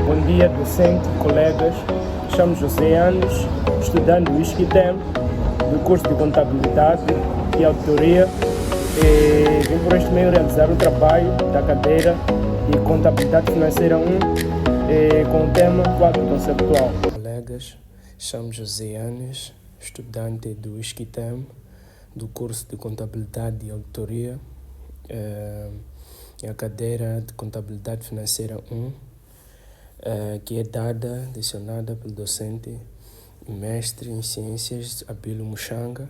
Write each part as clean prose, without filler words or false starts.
Bom dia, docente, colegas. Chamo José Anos, estudante do ISCTEM, do curso de Contabilidade e Auditoria. Vim por este meio realizar o trabalho da cadeira de Contabilidade Financeira 1 com o tema quadro conceptual. Colegas, chamo José Anos, estudante do ISCTEM, do curso de Contabilidade e Auditoria. A cadeira de Contabilidade Financeira 1, que é lecionada pelo docente e mestre em Ciências Abílio Muxanga,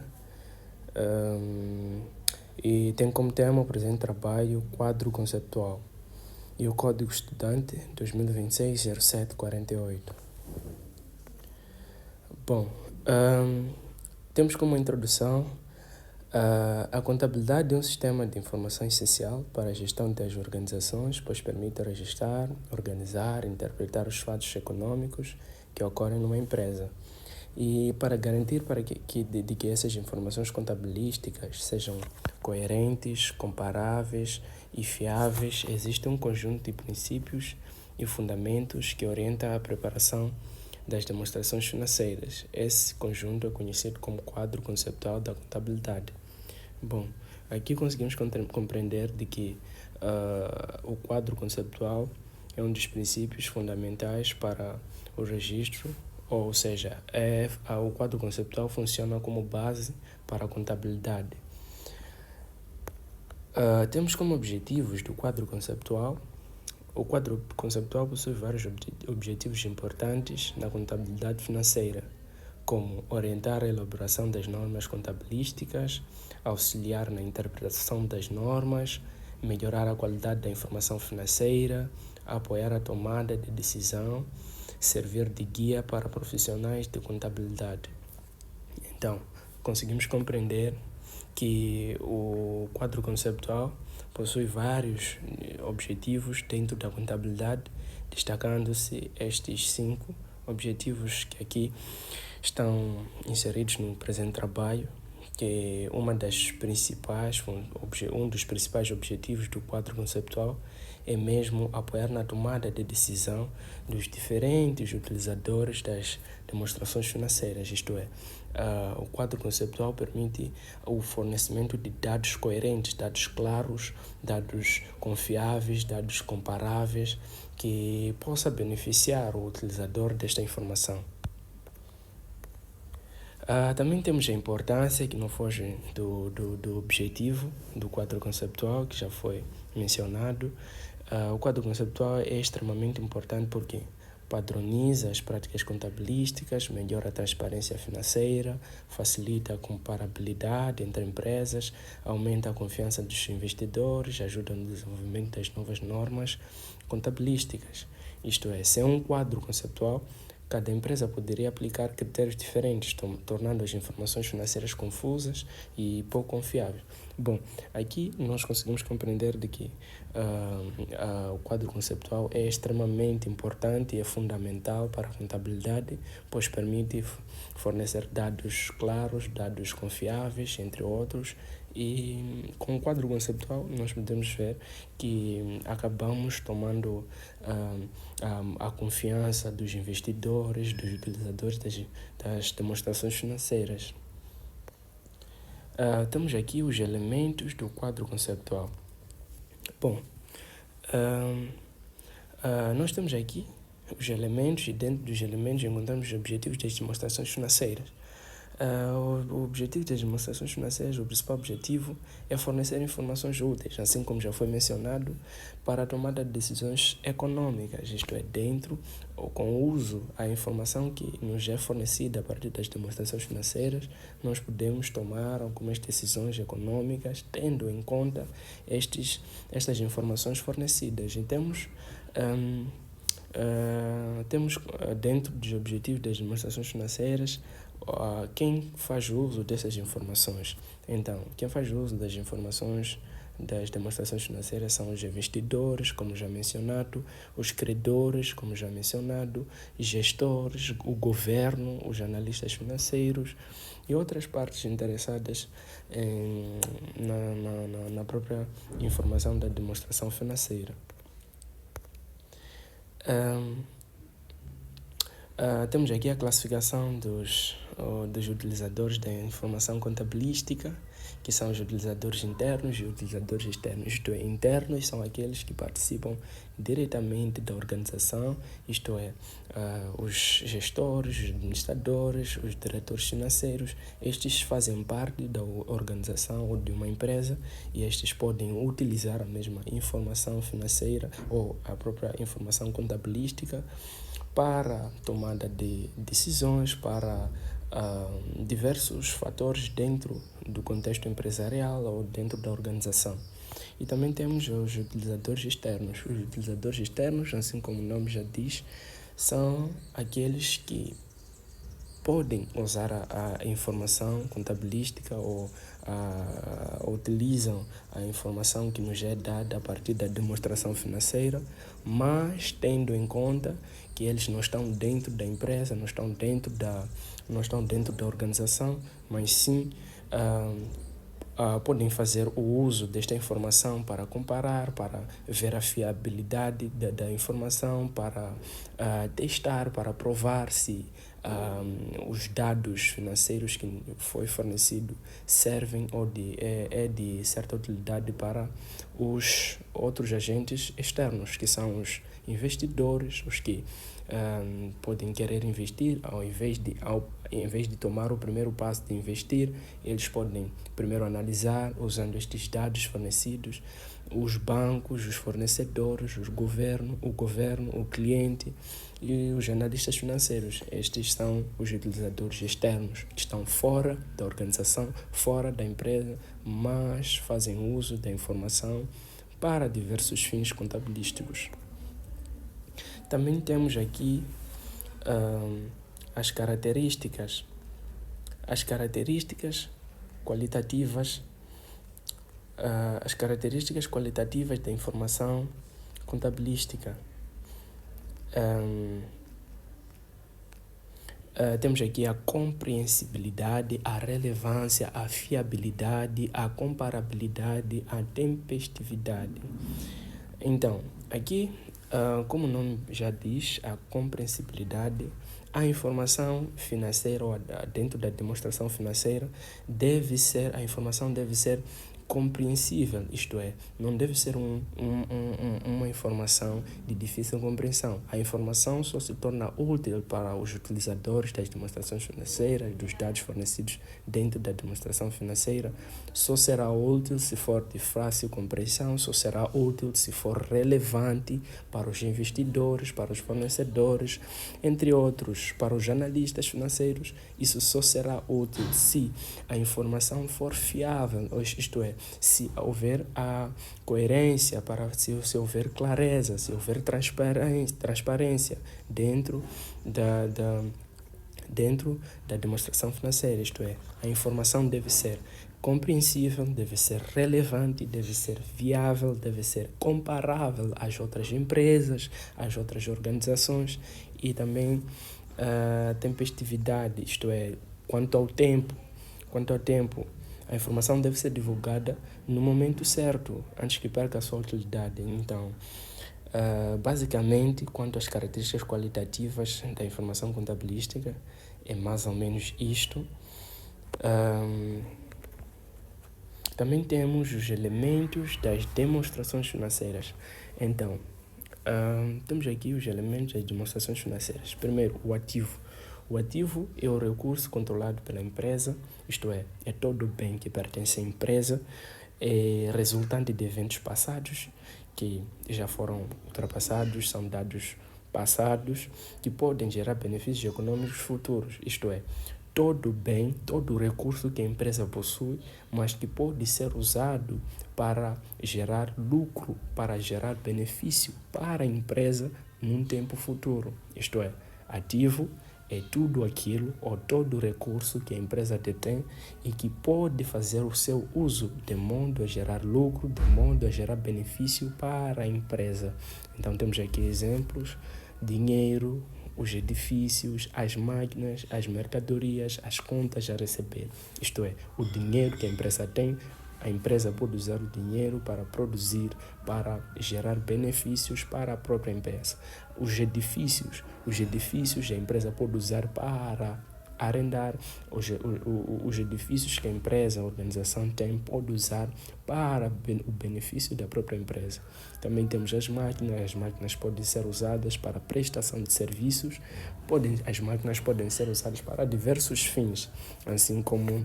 e tem como tema o presente trabalho quadro conceptual e o código estudante 2026-0748. Bom, temos como introdução a contabilidade é um sistema de informação essencial para a gestão das organizações, pois permite registrar, organizar e interpretar os fatos econômicos que ocorrem numa empresa. E para garantir que essas informações contabilísticas sejam coerentes, comparáveis e fiáveis, existe um conjunto de princípios e fundamentos que orientam a preparação das demonstrações financeiras. Esse conjunto é conhecido como quadro conceptual da contabilidade. Bom, aqui conseguimos compreender de que o quadro conceptual é um dos princípios fundamentais para o registro, ou seja, o quadro conceptual funciona como base para a contabilidade. Temos como objetivos do quadro conceptual. O quadro conceptual possui vários objetivos importantes na contabilidade financeira, como orientar a elaboração das normas contabilísticas, auxiliar na interpretação das normas, melhorar a qualidade da informação financeira, apoiar a tomada de decisão, servir de guia para profissionais de contabilidade. Então, conseguimos compreender que o quadro conceptual possui vários objetivos dentro da contabilidade, destacando-se estes 5 objetivos que aqui estão inseridos no presente trabalho, que é um dos principais objetivos do quadro conceptual é mesmo apoiar na tomada de decisão dos diferentes utilizadores das demonstrações financeiras, isto é, o quadro conceptual permite o fornecimento de dados coerentes, dados claros, dados confiáveis, dados comparáveis, que possa beneficiar o utilizador desta informação. Também temos a importância, que não foge do objetivo do quadro conceptual, que já foi mencionado. O quadro conceptual é extremamente importante porque padroniza as práticas contabilísticas, melhora a transparência financeira, facilita a comparabilidade entre empresas, aumenta a confiança dos investidores, ajuda no desenvolvimento das novas normas contabilísticas. Isto é, sem um quadro conceptual, cada empresa poderia aplicar critérios diferentes, tornando as informações financeiras confusas e pouco confiáveis. Bom, aqui nós conseguimos compreender de que o quadro conceptual é extremamente importante e é fundamental para a contabilidade, pois permite fornecer dados claros, dados confiáveis, entre outros. E com o quadro conceptual nós podemos ver que acabamos tomando a confiança dos investidores, dos utilizadores das demonstrações financeiras. Temos aqui os elementos do quadro conceptual. Bom, nós temos aqui os elementos e dentro dos elementos encontramos os objetivos das demonstrações financeiras. O objetivo das demonstrações financeiras, o principal objetivo é fornecer informações úteis, assim como já foi mencionado, para a tomada de decisões econômicas, isto é, dentro ou com uso à informação que nos é fornecida a partir das demonstrações financeiras, nós podemos tomar algumas decisões econômicas tendo em conta estas informações fornecidas. E temos dentro dos objetivos das demonstrações financeiras quem faz uso dessas informações. Então, quem faz uso das informações das demonstrações financeiras são os investidores, como já mencionado, os credores, como já mencionado, gestores, o governo, os analistas financeiros e outras partes interessadas na própria informação da demonstração financeira. Temos aqui a classificação dos utilizadores da informação contabilística, que são os utilizadores internos e utilizadores externos. Isto é, internos são aqueles que participam diretamente da organização, isto é, os gestores, os administradores, os diretores financeiros. Estes fazem parte da organização ou de uma empresa e estes podem utilizar a mesma informação financeira ou a própria informação contabilística para tomada de decisões, para diversos fatores dentro do contexto empresarial ou dentro da organização. E também temos os utilizadores externos. Os utilizadores externos, assim como o nome já diz, são aqueles que podem usar a informação contabilística ou utilizam a informação que nos é dada a partir da demonstração financeira, mas tendo em conta que eles não estão dentro da empresa, não estão dentro da organização, mas sim podem fazer o uso desta informação para comparar, para ver a fiabilidade da informação, para testar, para provar se os dados financeiros que foi fornecido servem ou é de certa utilidade para os outros agentes externos, que são os investidores, os que podem querer investir, em vez de tomar o primeiro passo de investir, eles podem primeiro analisar, usando estes dados fornecidos, os bancos, os fornecedores, o governo, o cliente e os analistas financeiros. Estes são os utilizadores externos, que estão fora da organização, fora da empresa, mas fazem uso da informação para diversos fins contabilísticos. Também temos aqui as características qualitativas da informação contabilística. Temos aqui a compreensibilidade, a relevância, a fiabilidade, a comparabilidade, a tempestividade. Então, aqui, como o nome já diz, a compreensibilidade, a informação financeira ou dentro da demonstração financeira a informação deve ser compreensível, isto é, não deve ser uma informação de difícil compreensão. A informação só se torna útil para os utilizadores das demonstrações financeiras, dos dados fornecidos dentro da demonstração financeira. Só será útil se for de fácil compreensão, só será útil se for relevante para os investidores, para os fornecedores, entre outros, para os analistas financeiros. Isso só será útil se a informação for fiável, isto é, se houver a coerência, se houver clareza, se houver transparência dentro da demonstração financeira, isto é, a informação deve ser compreensível, deve ser relevante, deve ser viável, deve ser comparável às outras empresas, às outras organizações e também tempestividade, isto é, quanto ao tempo, a informação deve ser divulgada no momento certo, antes que perca a sua utilidade. Então, basicamente, quanto às características qualitativas da informação contabilística, é mais ou menos isto. Também temos os elementos das demonstrações financeiras. Então, temos aqui os elementos das demonstrações financeiras. Primeiro, o ativo. O ativo é o recurso controlado pela empresa, isto é todo o bem que pertence à empresa, é resultante de eventos passados que já foram ultrapassados, são dados passados que podem gerar benefícios econômicos futuros, isto é, todo o bem, todo o recurso que a empresa possui, mas que pode ser usado para gerar lucro, para gerar benefício para a empresa num tempo futuro, isto é, ativo é tudo aquilo ou todo o recurso que a empresa detém e que pode fazer o seu uso de modo a gerar lucro, de modo a gerar benefício para a empresa. Então temos aqui exemplos: dinheiro, os edifícios, as máquinas, as mercadorias, as contas a receber. Isto é, o dinheiro que a empresa tem A empresa pode usar o dinheiro para produzir, para gerar benefícios para a própria empresa. Os edifícios a empresa pode usar para arrendar, os edifícios que a empresa, a organização tem, pode usar para o benefício da própria empresa. Também temos as máquinas podem ser usadas para prestação de serviços, as máquinas podem ser usadas para diversos fins, assim como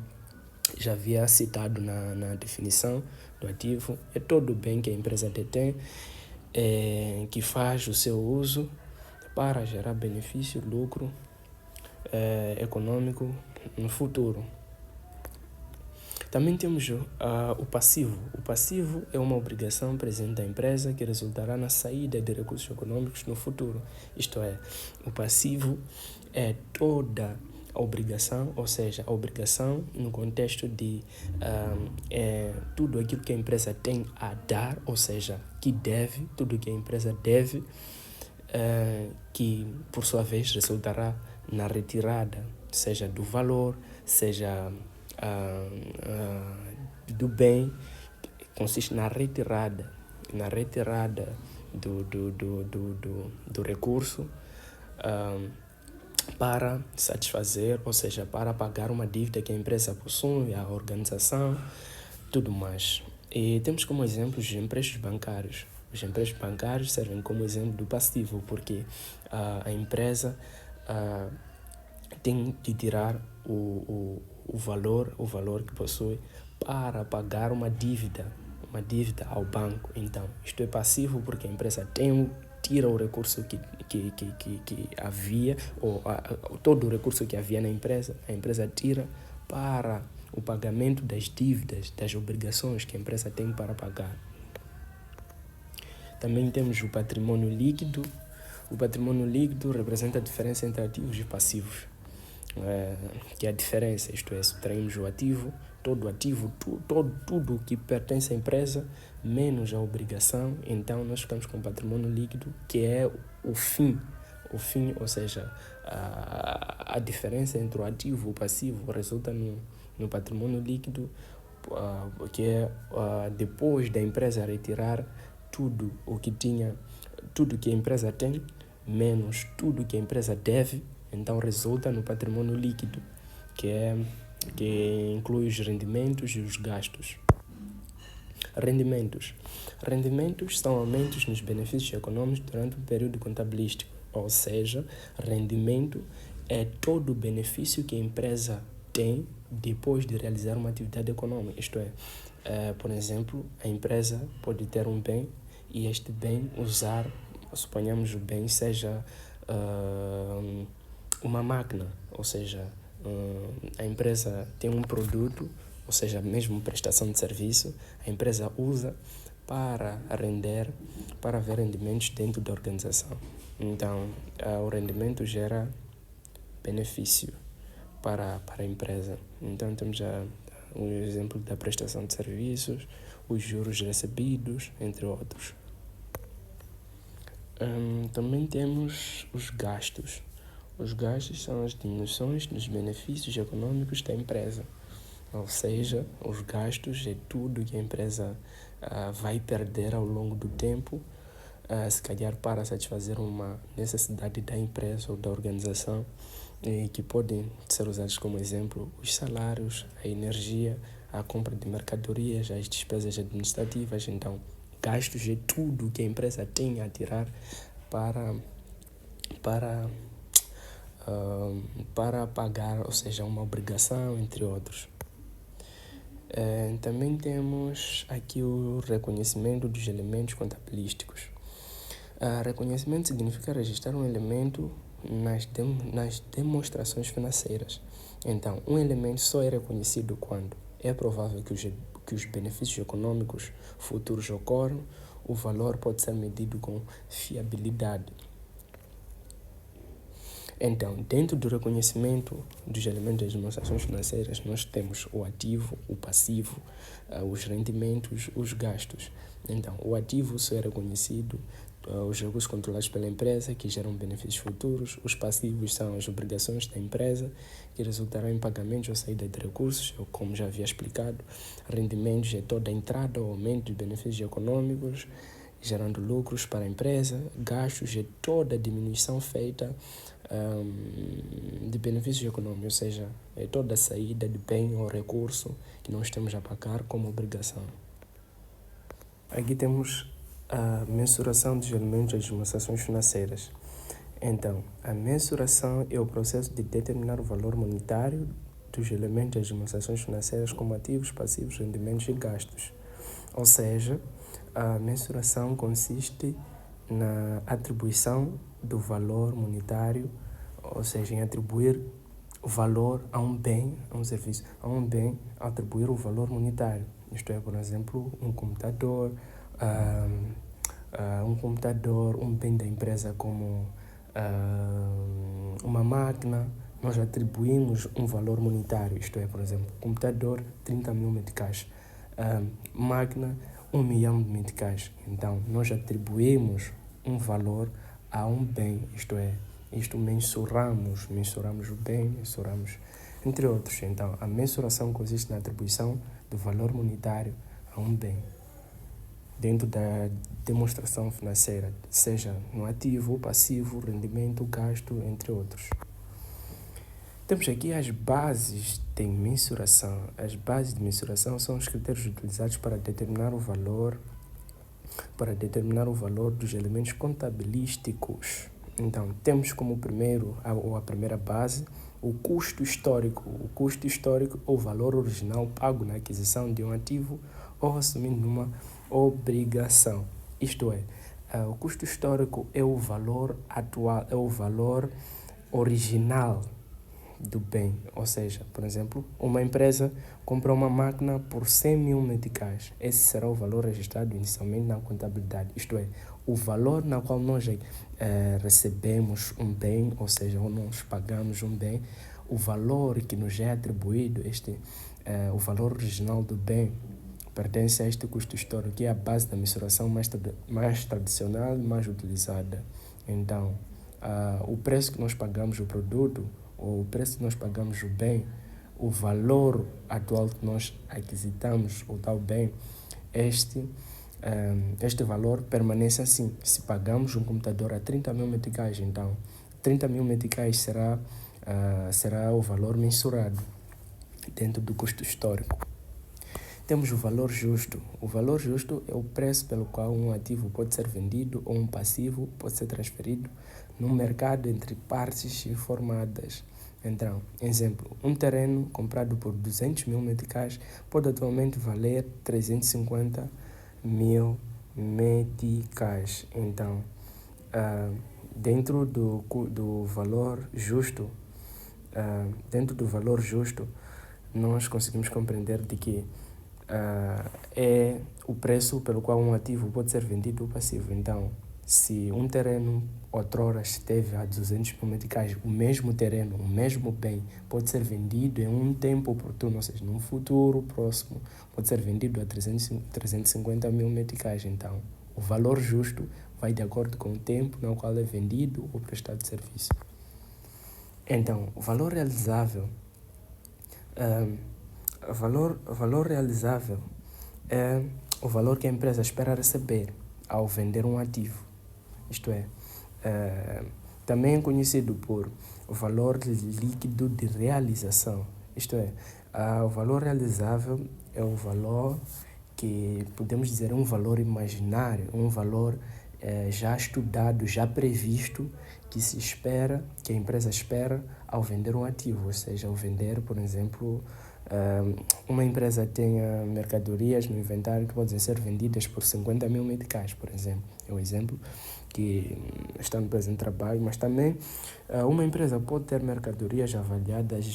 já havia citado na definição do ativo, é todo bem que a empresa detém, que faz o seu uso para gerar benefício, lucro econômico no futuro. Também temos o passivo. O passivo é uma obrigação presente da empresa que resultará na saída de recursos econômicos no futuro. Isto é, o passivo é toda a obrigação, ou seja, a obrigação no contexto de tudo aquilo que a empresa tem a dar, ou seja, que deve, tudo que a empresa deve, que por sua vez resultará na retirada, seja do valor, seja do bem, consiste na retirada do recurso para satisfazer, ou seja, para pagar uma dívida que a empresa possui, a organização, tudo mais. E temos como exemplo os empréstimos bancários. Os empréstimos bancários servem como exemplo do passivo, porque a empresa tem de tirar o valor que possui para pagar uma dívida ao banco. Então, isto é passivo porque a empresa tira o recurso que havia, ou todo o recurso que havia na empresa, a empresa tira para o pagamento das dívidas, das obrigações que a empresa tem para pagar. Também temos o patrimônio líquido. O patrimônio líquido representa a diferença entre ativos e passivos. Que é a diferença, isto é, subtraímos o ativo, todo ativo, tudo que pertence à empresa, menos a obrigação, então nós ficamos com o patrimônio líquido, que é o fim, ou seja, a diferença entre o ativo e o passivo resulta no patrimônio líquido, que é depois da empresa retirar tudo que a empresa tem, menos tudo que a empresa deve. Então resulta no patrimônio líquido, que inclui os rendimentos e os gastos. Rendimentos são aumentos nos benefícios econômicos durante o período contabilístico, ou seja, rendimento é todo o benefício que a empresa tem depois de realizar uma atividade econômica. Isto é, por exemplo, a empresa pode ter um bem e este bem usar, suponhamos o bem seja uma máquina, ou seja, a empresa tem um produto, ou seja, mesmo prestação de serviço, a empresa usa para haver rendimentos dentro da organização. Então, o rendimento gera benefício para a empresa. Então, temos o exemplo da prestação de serviços, os juros recebidos, entre outros. Também temos os gastos. Os gastos são as diminuições dos benefícios econômicos da empresa. Ou seja, os gastos é tudo que a empresa vai perder ao longo do tempo, se calhar para satisfazer uma necessidade da empresa ou da organização, que podem ser usados como exemplo os salários, a energia, a compra de mercadorias, as despesas administrativas. Então, gastos é tudo que a empresa tem a tirar para pagar, ou seja, uma obrigação, entre outros. Também temos aqui o reconhecimento dos elementos contabilísticos. Reconhecimento significa registrar um elemento nas demonstrações financeiras. Então, um elemento só é reconhecido quando é provável que os benefícios econômicos futuros ocorram, o valor pode ser medido com fiabilidade. Então, dentro do reconhecimento dos elementos das demonstrações financeiras, nós temos o ativo, o passivo, os rendimentos, os gastos. Então, o ativo só é reconhecido os recursos controlados pela empresa, que geram benefícios futuros. Os passivos são as obrigações da empresa, que resultarão em pagamentos ou saída de recursos, como já havia explicado. Rendimentos é toda a entrada ou aumento de benefícios econômicos, gerando lucros para a empresa. Gastos é toda a diminuição feita de benefícios econômicos, ou seja, é toda a saída de bem ou recurso que nós temos a pagar como obrigação. Aqui temos a mensuração dos elementos das demonstrações financeiras. Então, a mensuração é o processo de determinar o valor monetário dos elementos das demonstrações financeiras como ativos, passivos, rendimentos e gastos. Ou seja, a mensuração consiste na atribuição do valor monetário, ou seja, em atribuir o valor a um bem, a um serviço, atribuir o valor monetário. Isto é, por exemplo, um computador, um bem da empresa como uma máquina, nós atribuímos um valor monetário, isto é, por exemplo, computador, 30 mil meticais, máquina, 1 milhão de meticais. Então, nós atribuímos um valor a um bem, isto é, mensuramos o bem, mensuramos, entre outros. Então, a mensuração consiste na atribuição do valor monetário a um bem, dentro da demonstração financeira, seja no ativo, passivo, rendimento, gasto, entre outros. Temos aqui as bases de mensuração. As bases de mensuração são os critérios utilizados para determinar o valor dos elementos contabilísticos. Então, temos como a primeira base o custo histórico. O custo histórico é o valor original pago na aquisição de um ativo ou assumindo uma obrigação. Isto é, o custo histórico é o valor atual, é o valor original do bem. Ou seja, por exemplo, uma empresa compra uma máquina por 100 mil meticais. Esse será o valor registrado inicialmente na contabilidade. Isto é, o valor na qual nós recebemos um bem, ou seja, ou nós pagamos um bem, o valor que nos é atribuído, o valor original do bem, pertence a este custo histórico, que é a base da mensuração mais tradicional e mais utilizada. Então, o preço que nós pagamos o produto, ou o preço que nós pagamos o bem, o valor atual que nós aquisitamos o tal bem, este valor permanece assim. Se pagamos um computador a 30 mil meticais, então 30 mil meticais será o valor mensurado dentro do custo histórico. Temos o valor justo. O valor justo é o preço pelo qual um ativo pode ser vendido ou um passivo pode ser transferido no mercado entre partes informadas. Então, exemplo, um terreno comprado por 200 mil meticais pode atualmente valer 350 mil meticais. Então, dentro do valor justo, nós conseguimos compreender de que é o preço pelo qual um ativo pode ser vendido ou passivo. Então, se um terreno outrora esteve a 200 mil meticais, o mesmo terreno, o mesmo bem, pode ser vendido em um tempo oportuno, ou seja, num futuro próximo, pode ser vendido a 350 mil meticais. Então, o valor justo vai de acordo com o tempo no qual é vendido ou prestado serviço. Então, o valor realizável é o valor que a empresa espera receber ao vender um ativo. Isto é, também é conhecido por o valor líquido de realização. Isto é, o valor realizável é o valor que podemos dizer um valor imaginário, um valor já estudado, já previsto, que a empresa espera ao vender um ativo, ou seja, ao vender, por exemplo, uma empresa tenha mercadorias no inventário que podem ser vendidas por 50 mil meticais, por exemplo. É um exemplo que está no presente trabalho, mas também uma empresa pode ter mercadorias avaliadas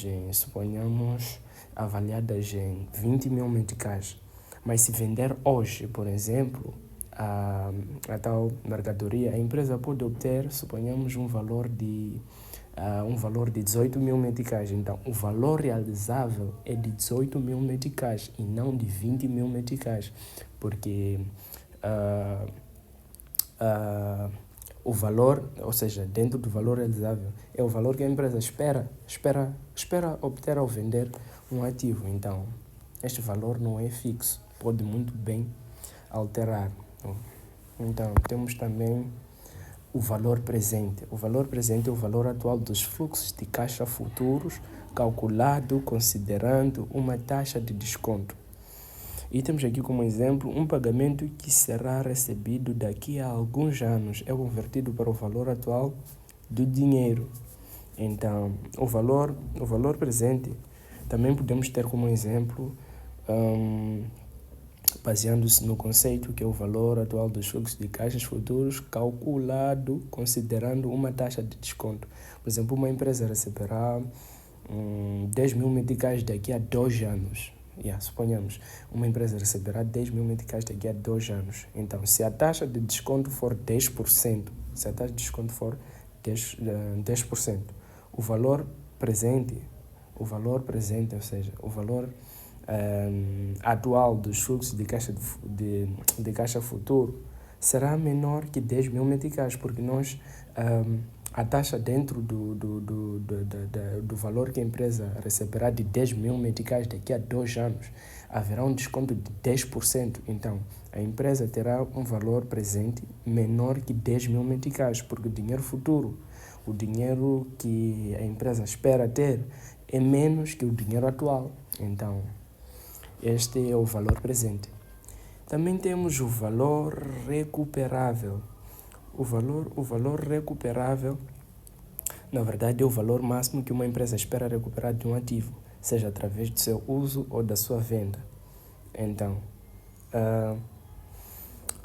em 20 mil meticais. Mas se vender hoje, por exemplo, a tal mercadoria, a empresa pode obter, suponhamos, um valor de 18 mil meticais. Então, o valor realizável é de 18 mil meticais e não de 20 mil meticais, porque o valor, ou seja, dentro do valor realizável, é o valor que a empresa espera obter ao vender um ativo. Então, este valor não é fixo, pode muito bem alterar. Então, temos também o valor presente. O valor presente é o valor atual dos fluxos de caixa futuros, calculado considerando uma taxa de desconto. E temos aqui como exemplo um pagamento que será recebido daqui a alguns anos é convertido para o valor atual do dinheiro. Então, o valor presente também podemos ter como exemplo, baseando-se no conceito que é o valor atual dos fluxos de caixas futuros calculado considerando uma taxa de desconto. Por exemplo, uma empresa receberá 10 mil meticais daqui a 2 anos. Suponhamos, uma empresa receberá 10 mil meticais daqui a 2 anos. Então, se a taxa de desconto for 10%, se a taxa de desconto for 10%, o valor presente, ou seja, o valor atual dos fluxos de caixa futuro será menor que 10 mil meticais, porque a taxa dentro do valor que a empresa receberá de 10 mil meticais daqui a 2 anos, haverá um desconto de 10%. Então, a empresa terá um valor presente menor que 10 mil meticais, porque o dinheiro futuro, o dinheiro que a empresa espera ter, é menos que o dinheiro atual. Então, este é o valor presente. Também temos o valor recuperável. O valor recuperável, na verdade, é o valor máximo que uma empresa espera recuperar de um ativo, seja através do seu uso ou da sua venda. Então,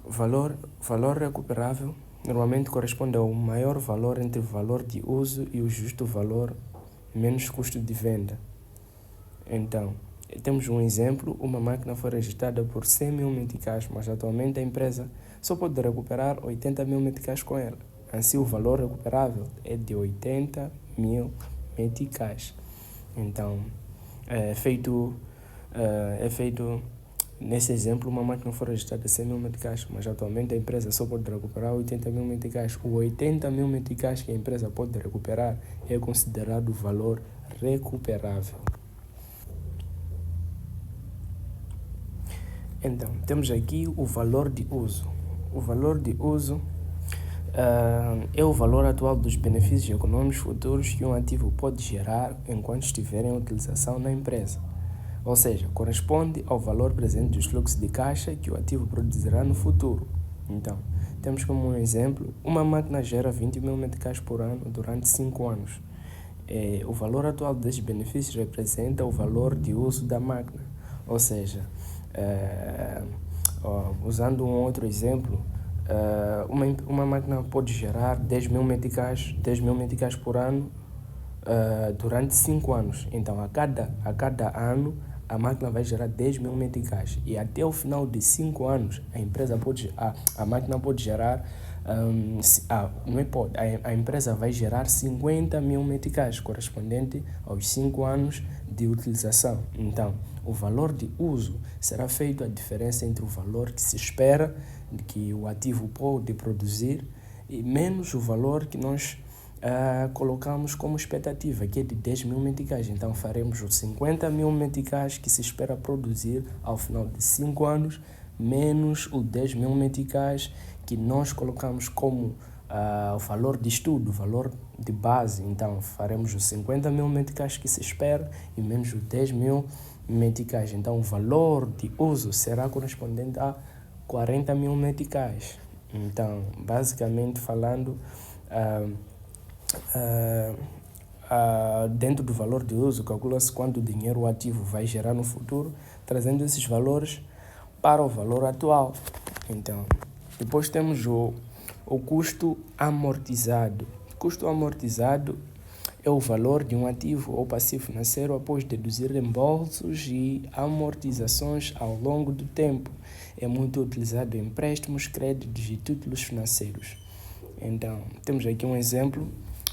valor recuperável normalmente corresponde ao maior valor entre o valor de uso e o justo valor menos custo de venda. Então, temos um exemplo, uma máquina foi registrada por 100 mil meticais, mas atualmente a empresa só pode recuperar 80 mil meticais com ela. Assim, o valor recuperável é de 80 mil meticais. Então, é feito nesse exemplo, uma máquina foi registrada 100 mil meticais, mas atualmente a empresa só pode recuperar 80 mil meticais. O 80 mil meticais que a empresa pode recuperar é considerado o valor recuperável. Então, temos aqui o valor de uso. O valor de uso é o valor atual dos benefícios econômicos futuros que um ativo pode gerar enquanto estiver em utilização na empresa. Ou seja, corresponde ao valor presente dos fluxos de caixa que o ativo produzirá no futuro. Então, temos como um exemplo, uma máquina gera 20 mil meticais por ano durante 5 anos. O valor atual desses benefícios representa o valor de uso da máquina. Ou seja, usando um outro exemplo, uma máquina pode gerar 10 mil meticais por ano durante 5 anos. Então, a cada ano, a máquina vai gerar 10 mil meticais. E até o final de 5 anos, a máquina pode gerar, a empresa vai gerar 50 mil meticais, correspondente aos 5 anos de utilização. Então, o valor de uso será feito a diferença entre o valor que se espera que o ativo pode produzir e menos o valor que nós colocamos como expectativa, que é de 10 mil meticais. Então, faremos os 50 mil meticais que se espera produzir ao final de 5 anos, menos os 10 mil meticais que nós colocamos como o valor de estudo, o valor de base. Então, faremos os 50 mil meticais que se espera e menos os 10 mil meticais. Então, o valor de uso será correspondente a 40 mil meticais. Então, basicamente falando, dentro do valor de uso, calcula-se quanto dinheiro o ativo vai gerar no futuro, trazendo esses valores para o valor atual. Então, depois temos o custo amortizado. Custo amortizado é o valor de um ativo ou passivo financeiro após deduzir reembolsos e amortizações ao longo do tempo. É muito utilizado em empréstimos, créditos e títulos financeiros. Então, temos aqui um exemplo.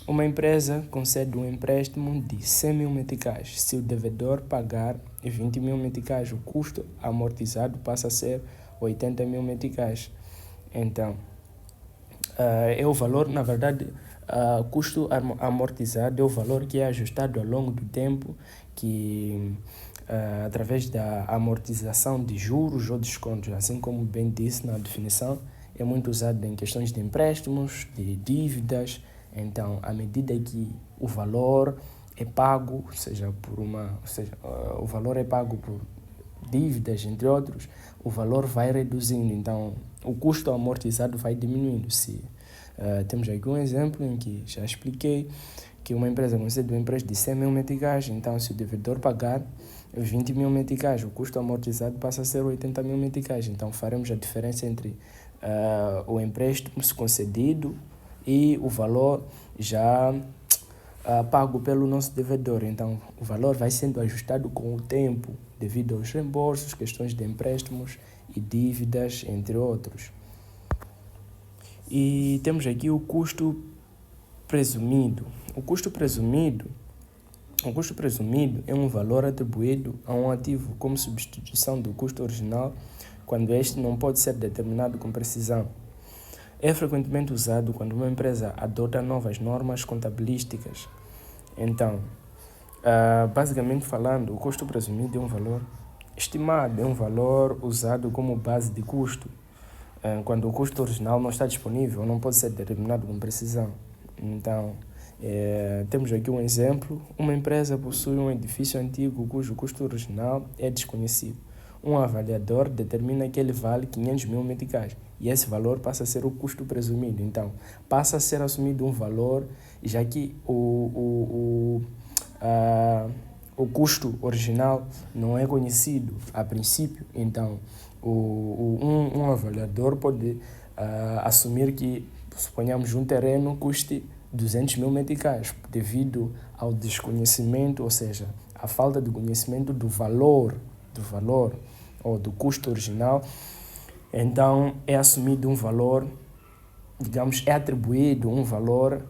Uma empresa concede um empréstimo de 100 mil meticais. Se o devedor pagar 20 mil meticais, o custo amortizado passa a ser 80 mil meticais. Então, é o valor, na verdade, custo amortizado é o valor que é ajustado ao longo do tempo, que através da amortização de juros ou descontos, assim como bem disse na definição, é muito usado em questões de empréstimos, de dívidas. Então, à medida que o valor é pago, o valor é pago por dívidas, entre outros, o valor vai reduzindo. Então, o custo amortizado vai diminuindo. Temos aqui um exemplo em que já expliquei que uma empresa concede um empréstimo de 100 mil meticais. Então, se o devedor pagar 20 mil meticais, o custo amortizado passa a ser 80 mil meticais. Então, faremos a diferença entre o empréstimo concedido e o valor já pago pelo nosso devedor. Então, o valor vai sendo ajustado com o tempo, devido aos reembolsos, questões de empréstimos e dívidas, entre outros. E temos aqui o custo presumido. O custo presumido é um valor atribuído a um ativo como substituição do custo original quando este não pode ser determinado com precisão. É frequentemente usado quando uma empresa adota novas normas contabilísticas. Então, basicamente falando, o custo presumido é um valor estimado, é um valor usado como base de custo, quando o custo original não está disponível, não pode ser determinado com precisão. Então, temos aqui um exemplo. Uma empresa possui um edifício antigo cujo custo original é desconhecido. Um avaliador determina que ele vale 500 mil meticais e esse valor passa a ser o custo presumido. Então, passa a ser assumido um valor, já que o custo original não é conhecido a princípio. Então, um avaliador pode assumir que, suponhamos, um terreno custe 200 mil meticais, devido ao desconhecimento, ou seja, a falta de conhecimento do valor ou do custo original. Então, é assumido um valor, digamos, é atribuído um valor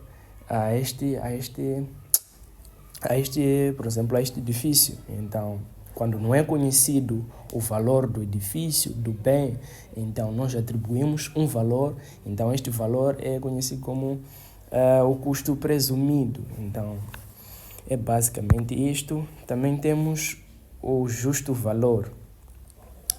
por exemplo, a este edifício. Então, quando não é conhecido o valor do edifício, do bem, então nós atribuímos um valor. Então, este valor é conhecido como o custo presumido. Então, é basicamente isto. Também temos o justo valor.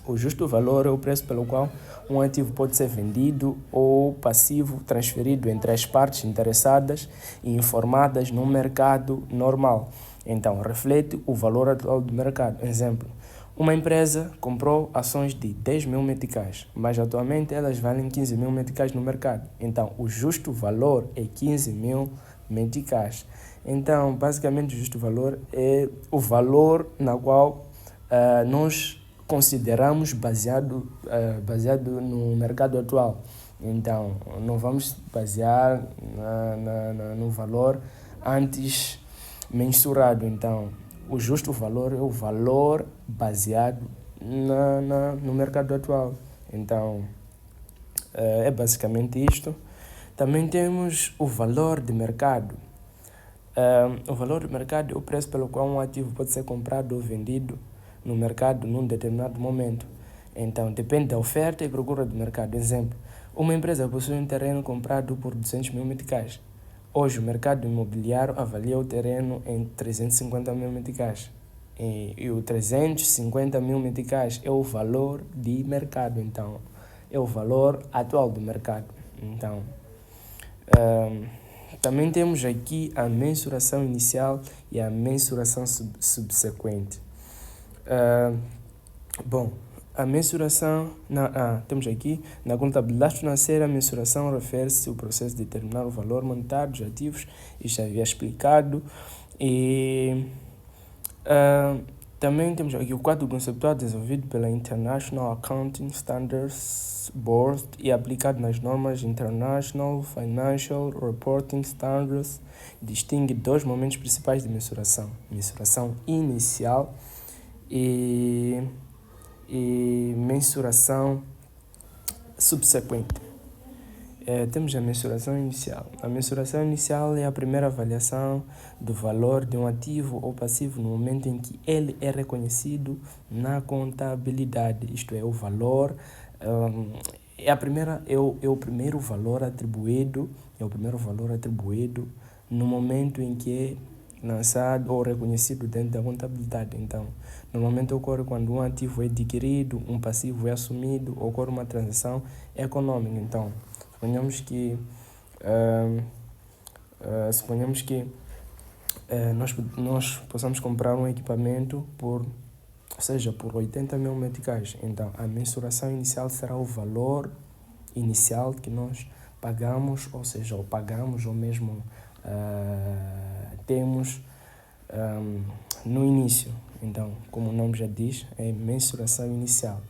O justo valor é o preço pelo qual um ativo pode ser vendido ou passivo transferido entre as partes interessadas e informadas no mercado normal. Então, reflete o valor atual do mercado. Exemplo, uma empresa comprou ações de 10 mil meticais, mas atualmente elas valem 15 mil meticais no mercado. Então, o justo valor é 15 mil meticais. Então, basicamente, o justo valor é o valor na qual nós consideramos baseado no mercado atual. Então, não vamos no valor antes mensurado. Então, o justo valor é o valor baseado no mercado atual. Então, é basicamente isto. Também temos o valor de mercado. O valor de mercado é o preço pelo qual um ativo pode ser comprado ou vendido no mercado num determinado momento. Então, depende da oferta e procura do mercado. Exemplo, uma empresa possui um terreno comprado por 200 mil meticais. Hoje, o mercado imobiliário avalia o terreno em 350 mil meticais. E o 350 mil meticais é o valor de mercado. Então, é o valor atual do mercado. Então, também temos aqui a mensuração inicial e a mensuração subsequente. A mensuração, temos aqui, na contabilidade financeira, a mensuração refere-se ao processo de determinar o valor monetário dos ativos, isto já havia explicado, e também temos aqui o quadro conceptual desenvolvido pela International Accounting Standards Board e aplicado nas normas International Financial Reporting Standards, distingue dois momentos principais de mensuração: mensuração inicial e mensuração subsequente. Temos a mensuração inicial. A mensuração inicial é a primeira avaliação do valor de um ativo ou passivo no momento em que ele é reconhecido na contabilidade, isto é, o valor é o primeiro valor atribuído, no momento em que é lançado ou reconhecido dentro da contabilidade. Então, normalmente ocorre quando um ativo é adquirido, um passivo é assumido, ocorre uma transação econômica. Então, suponhamos que nós possamos comprar um equipamento por 80 mil meticais. Então, a mensuração inicial será o valor inicial que nós pagamos, ou mesmo temos no início. Então, como o nome já diz, é mensuração inicial.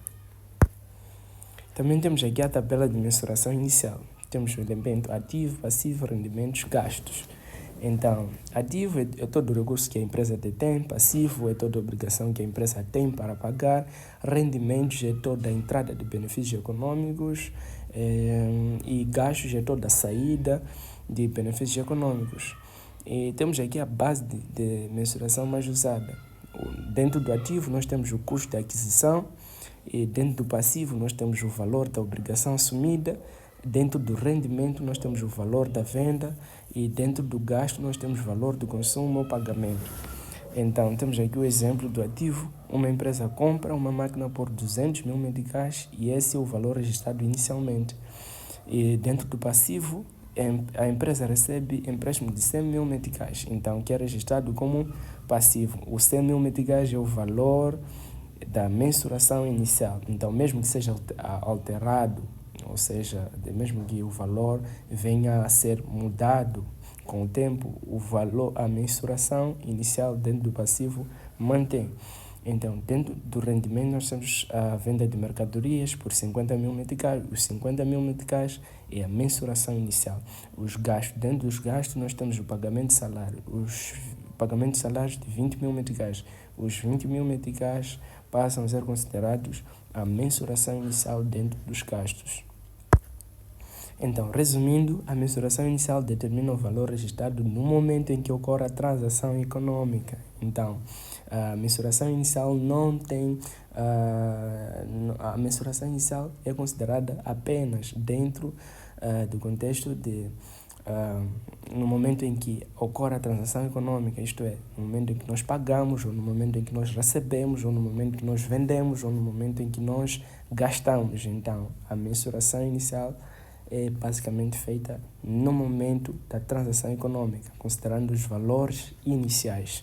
Também temos aqui a tabela de mensuração inicial. Temos o elemento ativo, passivo, rendimentos, gastos. Então, ativo é todo o recurso que a empresa detém, passivo é toda a obrigação que a empresa tem para pagar, rendimentos é toda a entrada de benefícios econômicos e gastos é toda a saída de benefícios econômicos. E temos aqui a base de mensuração mais usada. Dentro do ativo nós temos o custo da aquisição, e dentro do passivo nós temos o valor da obrigação assumida, dentro do rendimento nós temos o valor da venda e dentro do gasto nós temos o valor do consumo ou pagamento. Então, temos aqui o exemplo do ativo. Uma empresa compra uma máquina por 200 mil meticais e esse é o valor registrado inicialmente. E dentro do passivo, a empresa recebe empréstimo de 100 mil meticais, então que é registrado como passivo. Os 100 mil meticais é o valor da mensuração inicial. Então, mesmo que seja alterado, ou seja, mesmo que o valor venha a ser mudado com o tempo, a mensuração inicial dentro do passivo mantém. Então, dentro do rendimento, nós temos a venda de mercadorias por 50 mil meticais. Os 50 mil meticais é a mensuração inicial. Os gastos, dentro dos gastos, nós temos o pagamento de salário. Os pagamentos de salários de 20 mil meticais. Os 20 mil meticais passam a ser considerados a mensuração inicial dentro dos gastos. Então, resumindo, a mensuração inicial determina o valor registrado no momento em que ocorre a transação econômica. Então, a mensuração inicial não tem... a mensuração inicial é considerada apenas dentro do contexto de... no momento em que ocorre a transação econômica, isto é, no momento em que nós pagamos, ou no momento em que nós recebemos, ou no momento em que nós vendemos, ou no momento em que nós gastamos. Então, a mensuração inicial é basicamente feita no momento da transação econômica, considerando os valores iniciais.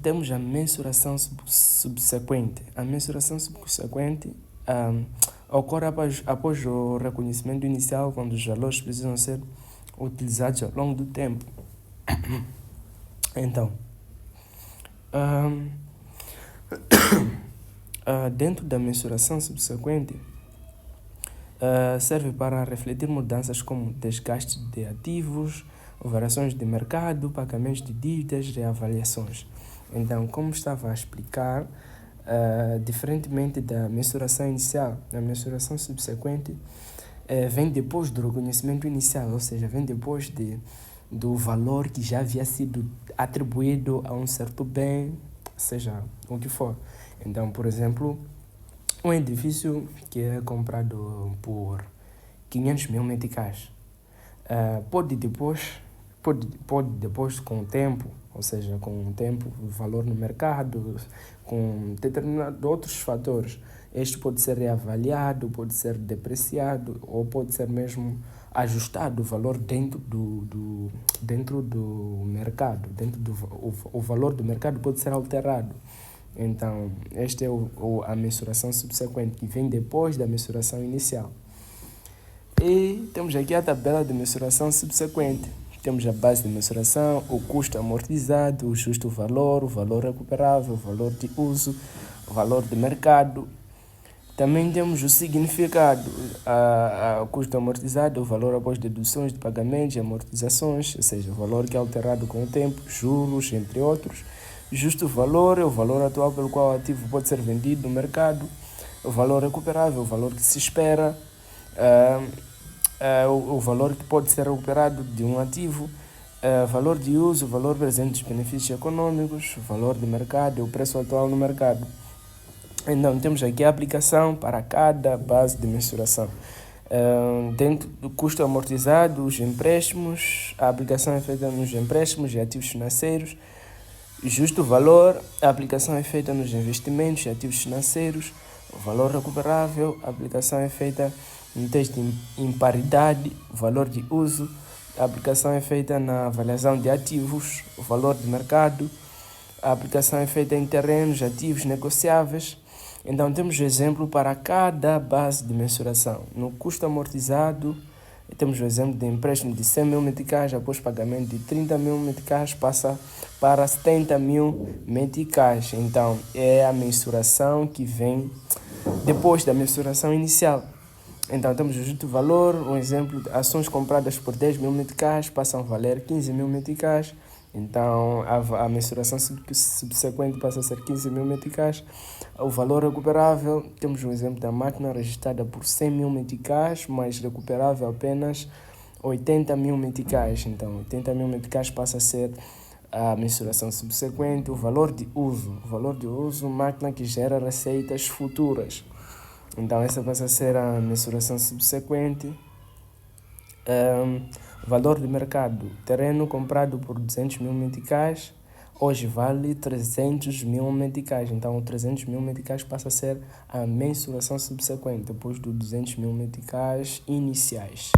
Temos a mensuração subsequente. A mensuração subsequente ocorre após o reconhecimento inicial, quando os valores precisam ser utilizados ao longo do tempo. Então, dentro da mensuração subsequente, serve para refletir mudanças como desgaste de ativos, variações de mercado, pagamentos de dívidas, reavaliações. Então, como estava a explicar, diferentemente da mensuração inicial, a mensuração subsequente vem depois do reconhecimento inicial, ou seja, vem depois do valor que já havia sido atribuído a um certo bem, seja o que for. Então, por exemplo, um edifício que é comprado por 500 mil meticais, pode depois, com o tempo, ou seja, com o tempo, o valor no mercado, com determinados outros fatores, este pode ser reavaliado, pode ser depreciado, ou pode ser mesmo ajustado o valor dentro do mercado, o valor do mercado pode ser alterado. Então, esta é a mensuração subsequente, que vem depois da mensuração inicial. E temos aqui a tabela de mensuração subsequente. Temos a base de mensuração, o custo amortizado, o justo valor, o valor recuperável, o valor de uso, o valor de mercado. Também temos o significado, o custo amortizado, o valor após deduções de pagamentos e amortizações, ou seja, o valor que é alterado com o tempo, juros, entre outros. Justo valor é o valor atual pelo qual o ativo pode ser vendido no mercado. O valor recuperável, o valor que se espera. O valor que pode ser recuperado de um ativo. Valor de uso, valor presente dos benefícios econômicos. Valor de mercado, o preço atual no mercado. Então, temos aqui a aplicação para cada base de mensuração. Dentro do custo amortizado, os empréstimos, a aplicação é feita nos empréstimos e ativos financeiros. Justo valor, a aplicação é feita nos investimentos e ativos financeiros. O valor recuperável, a aplicação é feita no teste de imparidade, o valor de uso. A aplicação é feita na avaliação de ativos, o valor de mercado. A aplicação é feita em terrenos, ativos negociáveis. Então, temos o exemplo para cada base de mensuração. No custo amortizado, temos o exemplo de empréstimo de 100 mil meticais, após pagamento de 30 mil meticais, passa para 70 mil meticais. Então, é a mensuração que vem depois da mensuração inicial. Então, temos o justo valor, um exemplo de ações compradas por 10 mil meticais passam a valer 15 mil meticais. Então, a mensuração subsequente passa a ser 15 mil meticais. O valor recuperável, temos um exemplo da máquina registrada por 100 mil meticais, mas recuperável apenas 80 mil meticais. Então, 80 mil meticais passa a ser a mensuração subsequente. O valor de uso, máquina que gera receitas futuras. Então, essa passa a ser a mensuração subsequente. Valor de mercado, terreno comprado por 200 mil meticais, hoje vale 300 mil meticais. Então, 300 mil meticais passa a ser a mensuração subsequente, depois dos 200 mil meticais iniciais.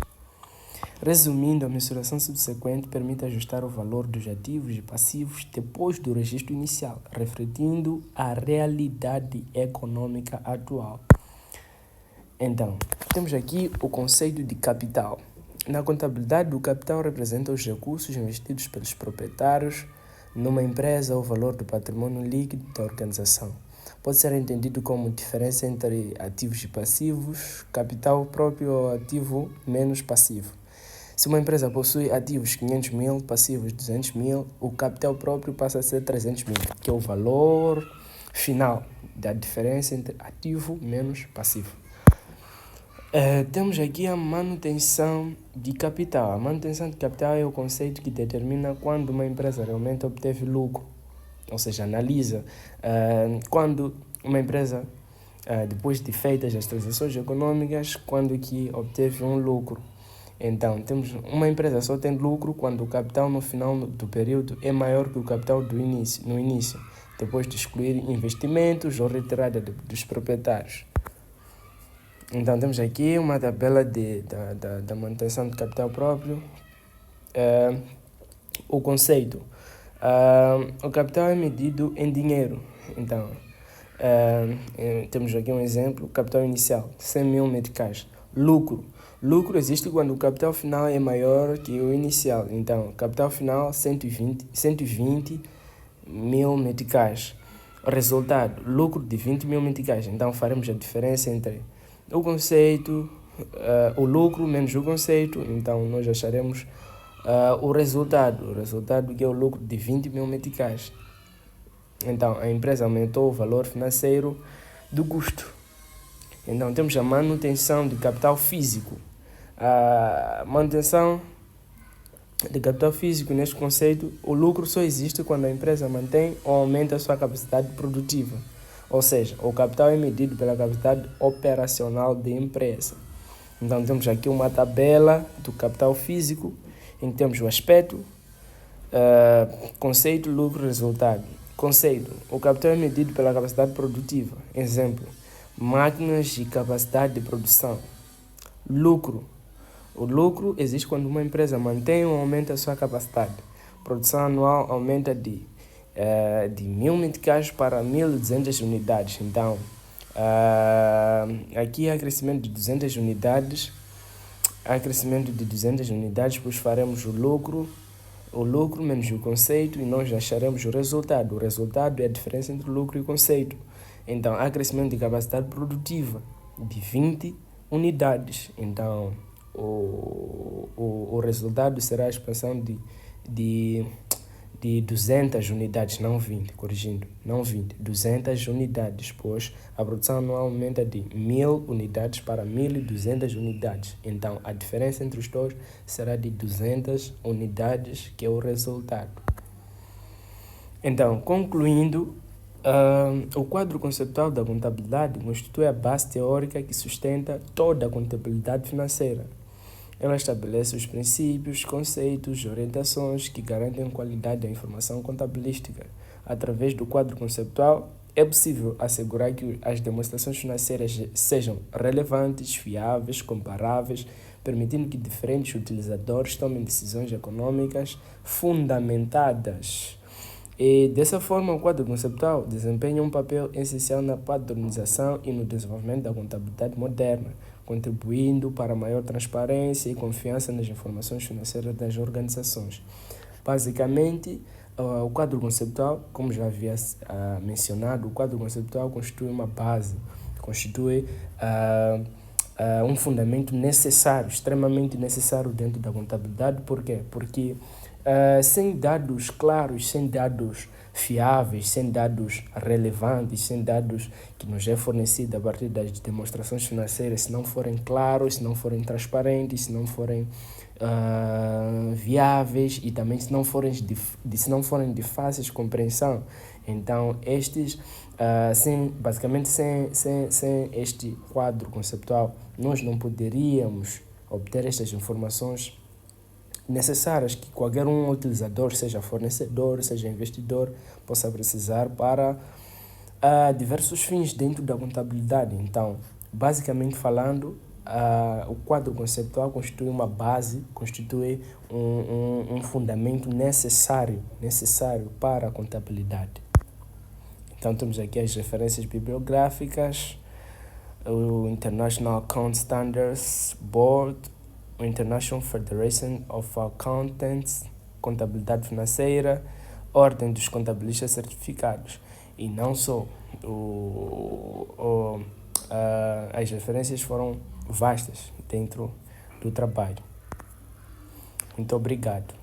Resumindo, a mensuração subsequente permite ajustar o valor dos ativos e passivos depois do registro inicial, refletindo a realidade econômica atual. Então, temos aqui o conceito de capital. Na contabilidade, o capital representa os recursos investidos pelos proprietários numa empresa ou o valor do patrimônio líquido da organização. Pode ser entendido como diferença entre ativos e passivos, capital próprio ou ativo menos passivo. Se uma empresa possui ativos 500 mil, passivos 200 mil, o capital próprio passa a ser 300 mil, que é o valor final da diferença entre ativo menos passivo. Temos aqui a manutenção de capital. A manutenção de capital é o conceito que determina quando uma empresa realmente obteve lucro. Ou seja, analisa quando uma empresa, depois de feitas as transações econômicas, quando que obteve um lucro. Então, temos uma empresa só tem lucro quando o capital no final do período é maior que o capital no início, depois de excluir investimentos ou retirada dos proprietários. Então, temos aqui uma tabela da manutenção de capital próprio. O conceito. O capital é medido em dinheiro. Então, temos aqui um exemplo. Capital inicial, 100 mil meticais. Lucro. Lucro existe quando o capital final é maior que o inicial. Então, capital final, 120 mil meticais. Resultado, lucro de 20 mil meticais. Então, faremos a diferença entre o conceito, o lucro menos o conceito. Então, nós acharemos o resultado que é o lucro de 20 mil meticais. Então, a empresa aumentou o valor financeiro do custo. Então, temos a manutenção de capital físico. A manutenção de capital físico, neste conceito, o lucro só existe quando a empresa mantém ou aumenta a sua capacidade produtiva. Ou seja, o capital é medido pela capacidade operacional da empresa. Então, temos aqui uma tabela do capital físico, em que temos o aspecto, conceito, lucro, resultado. Conceito, o capital é medido pela capacidade produtiva. Exemplo, máquinas e capacidade de produção. Lucro. O lucro existe quando uma empresa mantém ou aumenta a sua capacidade. Produção anual aumenta de 1.000 meticais para 1.200 unidades. Então, aqui há crescimento de 200 unidades. Pois faremos o lucro menos o conceito e nós acharemos o resultado. O resultado é a diferença entre o lucro e o conceito. Então, há crescimento de capacidade produtiva de 20 unidades. Então, o resultado será a expansão de 200 unidades, não 20, 200 unidades, pois a produção anual aumenta de 1.000 unidades para 1.200 unidades. Então, a diferença entre os dois será de 200 unidades, que é o resultado. Então, concluindo, O quadro conceptual da contabilidade constitui a base teórica que sustenta toda a contabilidade financeira. Ela estabelece os princípios, conceitos e orientações que garantem a qualidade da informação contabilística. Através do quadro conceptual, é possível assegurar que as demonstrações financeiras sejam relevantes, fiáveis, comparáveis, permitindo que diferentes utilizadores tomem decisões econômicas fundamentadas. E dessa forma, o quadro conceptual desempenha um papel essencial na padronização e no desenvolvimento da contabilidade moderna, contribuindo para maior transparência e confiança nas informações financeiras das organizações. Basicamente, o quadro conceptual, como já havia mencionado, o quadro conceptual constitui uma base, constitui um fundamento necessário, extremamente necessário dentro da contabilidade. Por quê? Porque sem dados claros, sem dados fiáveis, sem dados relevantes, sem dados que nos é fornecido a partir das demonstrações financeiras, se não forem claros, se não forem transparentes, se não forem viáveis e também se não forem de fácil compreensão, então estes basicamente sem este quadro conceptual nós não poderíamos obter estas informações necessárias que qualquer um utilizador, seja fornecedor, seja investidor, possa precisar para diversos fins dentro da contabilidade. Então, basicamente falando, o quadro conceptual constitui uma base, constitui um fundamento necessário para a contabilidade. Então, temos aqui as referências bibliográficas, o International Account Standards Board, o International Federation of Accountants, Contabilidade Financeira, Ordem dos Contabilistas Certificados. E não só, as referências foram vastas dentro do trabalho. Muito obrigado.